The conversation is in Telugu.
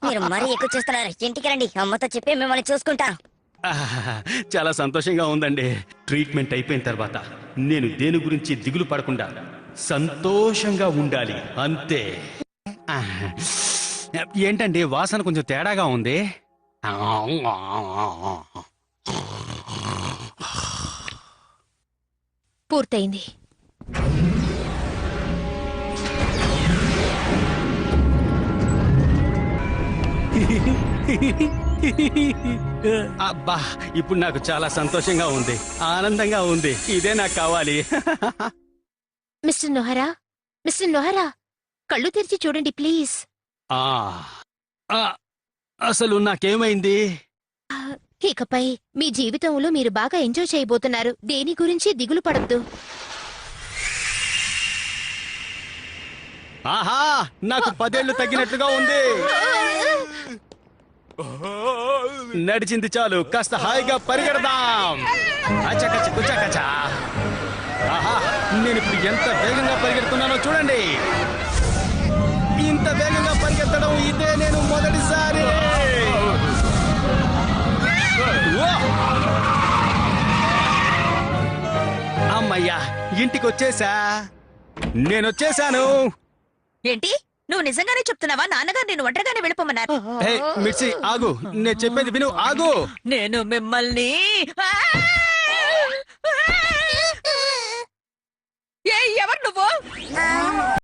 మీరు మరీ ఎక్కువ చేస్తున్నారు. ఇంటికి రండి, అమ్మతో చెప్పి మిమ్మల్ని చూసుకుంటా. చాలా సంతోషంగా ఉందండి. ట్రీట్మెంట్ అయిపోయిన తర్వాత నేను దేని గురించి దిగులు పడకుండా సంతోషంగా ఉండాలి, అంతే. ఏంటండి వాసన కొంచెం తేడాగా ఉంది? పూర్తయింది. అబ్బా, ఇప్పుడు నాకు చాలా సంతోషంగా ఉంది, ఆనందంగా ఉంది. ఇదే నాకు కావాలి. మిస్టర్ నొహరా, మిస్టర్ నొహరా, కళ్ళు తెరిచి చూడండి ప్లీజ్. ఆ ఆ, అసలు నాకేమైంది? ఇకపై మీ జీవితంలో మీరు బాగా ఎంజాయ్ చేయబోతున్నారు. దేని గురించి దిగులు పడద్దు. ఆహా, నాకు 10 ఏళ్లు తగ్గినట్లుగా ఉంది. నడిచింది చాలు, కాస్త హాయిగా పరిగెడదాం. అచ్చకచ్చ కుచ్చకచ్చ. ఆహా, నేను ఇప్పుడు ఎంత వేగంగా పరిగెడుతున్నానో చూడండి. ఇంత వేగంగా పరిగెత్తడం ఇదే నేను మొదటిసారి. అమ్మయ్యా, ఇంటికి వచ్చేసా. నేనొచ్చేసాను. ఏంటి, నువ్వు నిజంగానే చెప్తున్నావా? నాన్నగారు నేను ఒంటరిగానే వెళ్ళిపోమన్నారు. హే మిర్చి, ఆగు, నేను చెప్పేది విను, ఆగు. నేను మిమ్మల్ని ఎవరు నువ్వు?